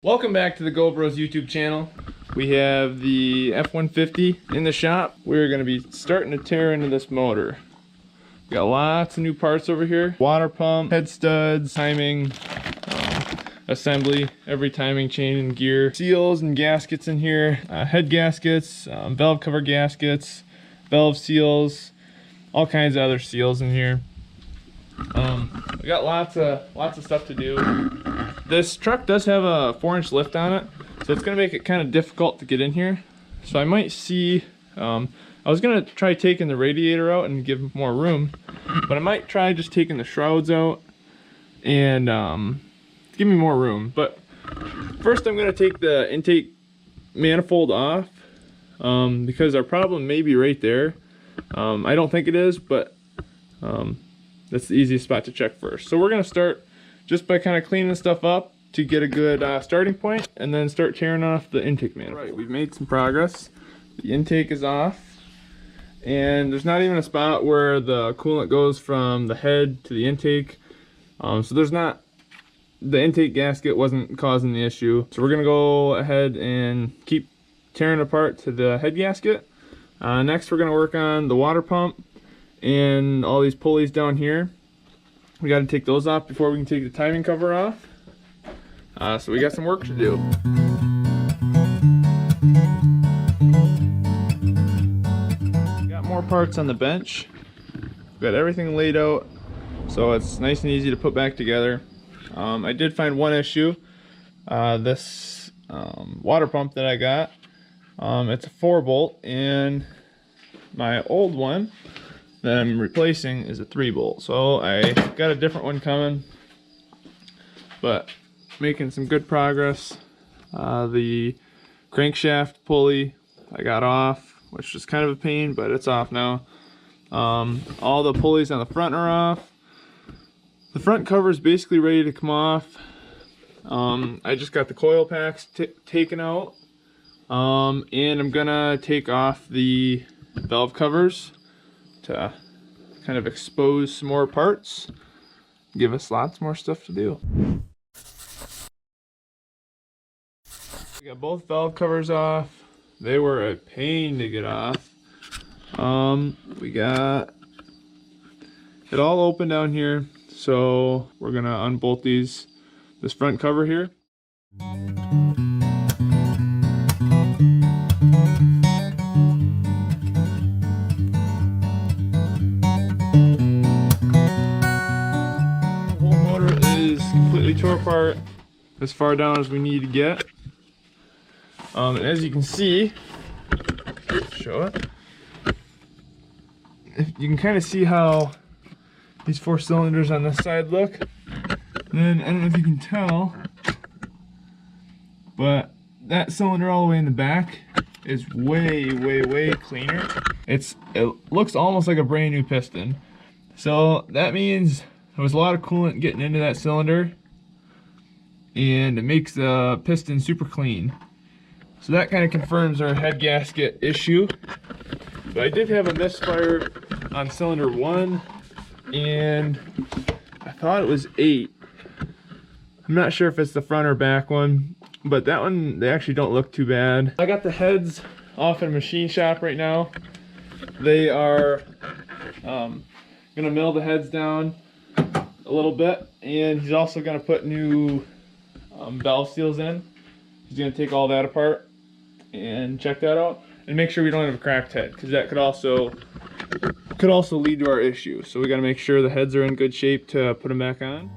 Welcome back to the GoBros YouTube channel. We have the F-150 in the shop. We're going to be starting to tear into this motor. We got lots of new parts over here. Water pump, head studs, timing, assembly, every timing chain and gear. Seals and gaskets in here. Head gaskets, valve cover gaskets, valve seals, all kinds of other seals in here. We got lots of stuff to do. This truck does have a 4-inch lift on it, so it's gonna make it kind of difficult to get in here. So I might see, I was gonna try taking the radiator out and give more room, but I might try just taking the shrouds out and give me more room. But first I'm gonna take the intake manifold off because our problem may be right there. I don't think it is, but that's the easiest spot to check first. So we're gonna start just by kind of cleaning stuff up to get a good starting point, and then start tearing off the intake manifold. Right, we've made some progress. The intake is off, and there's not even a spot where the coolant goes from the head to the intake. So there's not, the intake gasket wasn't causing the issue. So we're gonna go ahead and keep tearing apart to the head gasket. Next we're gonna work on the water pump and all these pulleys down here. We got to take those off before we can take the timing cover off. So we got some work to do. Got more parts on the bench. Got everything laid out, so it's nice and easy to put back together. I did find one issue. This water pump that I got, it's a 4-bolt, and my old one that I'm replacing is a 3-bolt. So I got a different one coming, but making some good progress. The crankshaft pulley I got off, which was kind of a pain, but it's off now. All the pulleys on the front are off. The front cover is basically ready to come off. I just got the coil packs taken out, and I'm gonna take off the valve covers to kind of expose some more parts, give us lots more stuff to do. We got both valve covers off. They were a pain to get off. We got it all open down here, so we're gonna unbolt this front cover here. Tore apart as far down as we need to get. And as you can see, show it. You can kind of see how these 4 cylinders on this side look. And then I don't know if you can tell, but that cylinder all the way in the back is way cleaner. It looks almost like a brand new piston. So that means there was a lot of coolant getting into that cylinder, and it makes the piston super clean. So that kind of confirms our head gasket issue. But I did have a misfire on cylinder 1, and I thought it was 8. I'm not sure if it's the front or back one, but that one, they actually don't look too bad. I got the heads off in a machine shop right now. They are gonna mill the heads down a little bit, and he's also gonna put new valve seals in. He's gonna take all that apart and check that out and make sure we don't have a cracked head, because that could also lead to our issue. So we got to make sure the heads are in good shape to put them back on.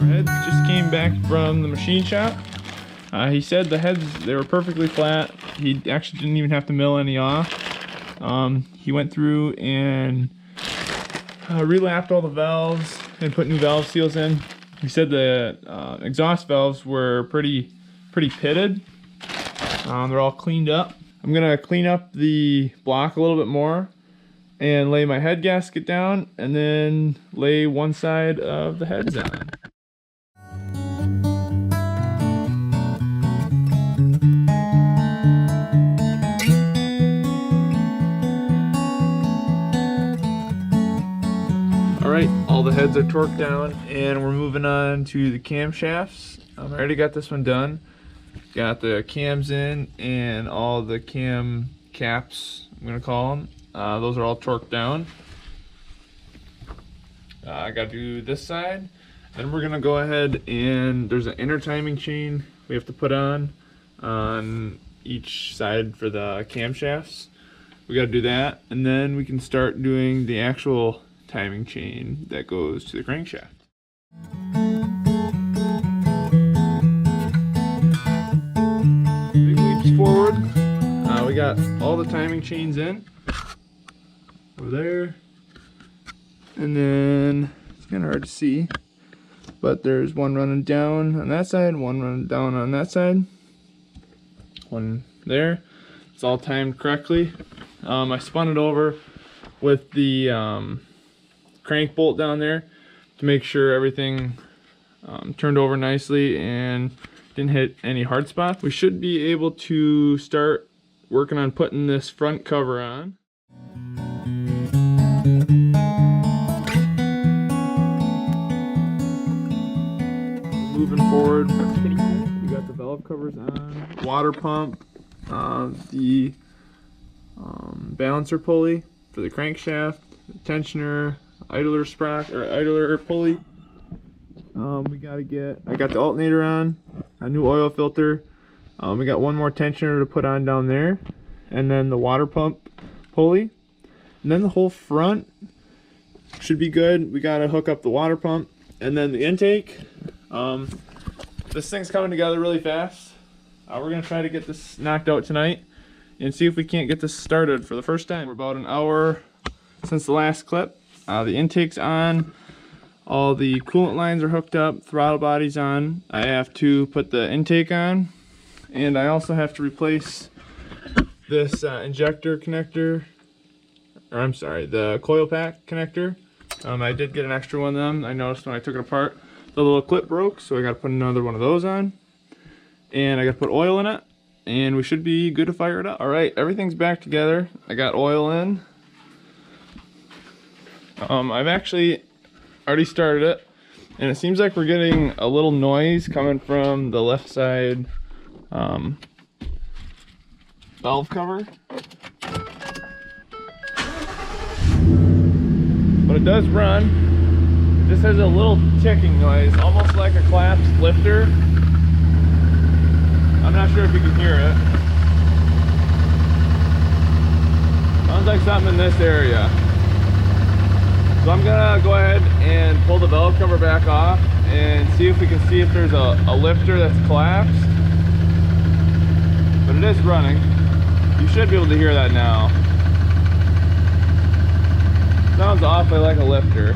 Our heads just came back from the machine shop. He said the heads, they were perfectly flat. He actually didn't even have to mill any off. He went through and relapped all the valves and put new valve seals in. He said the exhaust valves were pretty pitted. They're all cleaned up. I'm gonna clean up the block a little bit more and lay my head gasket down, and then lay one side of the heads on. Alright, All the heads are torqued down, and we're moving on to the camshafts. I already got this one done. Got the cams in and all the cam caps, I'm gonna call them. Those are all torqued down. I gotta do this side. Then we're gonna go ahead and there's an inner timing chain we have to put on each side for the camshafts. We gotta do that, and then we can start doing the actual timing chain that goes to the crankshaft. Big leaps forward. We got all the timing chains in over there, and then it's kind of hard to see, but there's one running down on that side, one running down on that side, one there. It's all timed correctly. I spun it over with the crank bolt down there to make sure everything turned over nicely and didn't hit any hard spots. We should be able to start working on putting this front cover on. Moving forward, we got the valve covers on, water pump, the balancer pulley for the crankshaft, the tensioner, idler sprocket or idler pulley. I got the alternator on, a new oil filter. We got one more tensioner to put on down there, and then the water pump pulley, and then the whole front should be good. We gotta hook up the water pump and then the intake. This thing's coming together really fast. We're gonna try to get this knocked out tonight and see if we can't get this started for the first time. We're about an hour since the last clip. The intake's on, all the coolant lines are hooked up, throttle body's on. I have to put the intake on, and I also have to replace this injector connector, or I'm sorry, the coil pack connector. I did get an extra one of them. I noticed when I took it apart, the little clip broke, so I gotta put another one of those on. And I gotta put oil in it, and we should be good to fire it up. All right, everything's back together. I got oil in. I've actually already started it, and it seems like we're getting a little noise coming from the left side valve cover. But it does run. It just has a little ticking noise, almost like a collapsed lifter. I'm not sure if you can hear it. Sounds like something in this area. So I'm gonna go ahead and pull the valve cover back off and see if we can see if there's a lifter that's collapsed. But it is running. You should be able to hear that now. Sounds awfully like a lifter.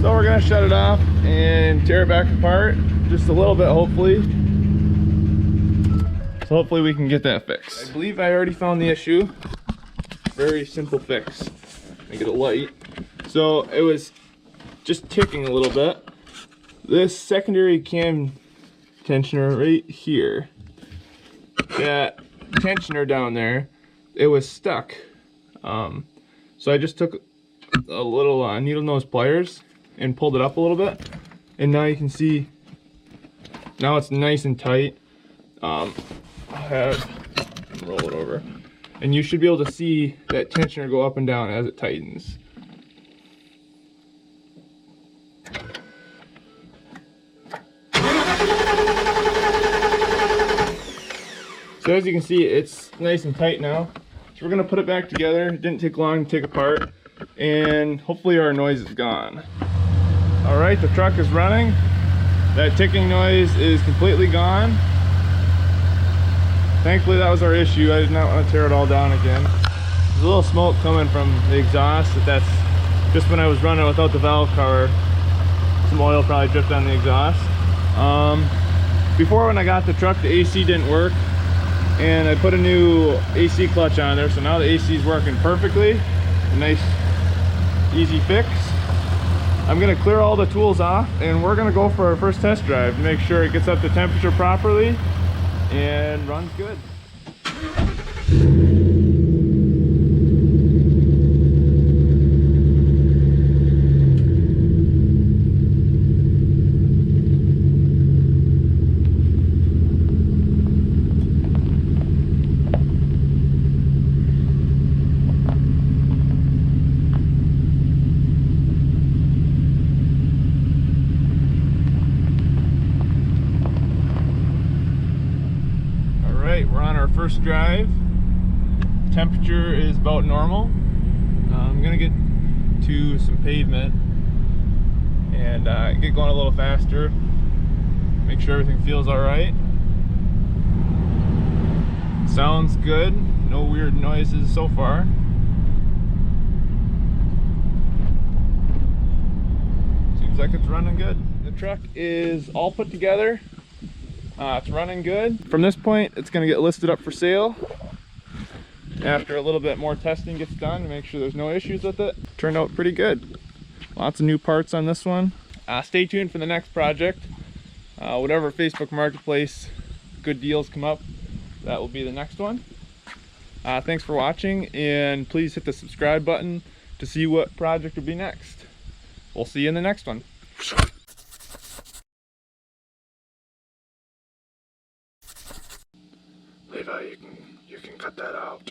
So we're gonna shut it off and tear it back apart just a little bit, hopefully. So hopefully we can get that fixed. I believe I already found the issue. Very simple fix. Make it a light. So it was just ticking a little bit. This secondary cam tensioner right here, that tensioner down there, it was stuck. So I just took a little needle nose pliers and pulled it up a little bit, and now you can see now it's nice and tight. I'll roll it over, and you should be able to see that tensioner go up and down as it tightens. So as you can see, it's nice and tight now. So we're gonna put it back together. It didn't take long to take apart, and hopefully our noise is gone. All right, the truck is running. That ticking noise is completely gone. Thankfully that was our issue. I did not want to tear it all down again. There's a little smoke coming from the exhaust. That's just when I was running without the valve cover. Some oil probably dripped on the exhaust. Before, when I got the truck, the AC didn't work, and I put a new AC clutch on there, so now the AC is working perfectly. A nice easy fix. I'm gonna clear all the tools off, and we're gonna go for our first test drive to make sure it gets up to temperature properly and runs good. our first drive. Temperature is about normal. I'm gonna get to some pavement and get going a little faster. Make sure everything feels all right. Sounds good. No weird noises so far. Seems like it's running good. The truck is all put together. It's running good. From this point, it's going to get listed up for sale after a little bit more testing gets done to make sure there's no issues with it. Turned out pretty good. Lots of new parts on this one. Stay tuned for the next project. Whatever Facebook Marketplace good deals come up, that will be the next one. Thanks for watching, and please hit the subscribe button to see what project will be next. We'll see you in the next one. Levi, you can cut that out.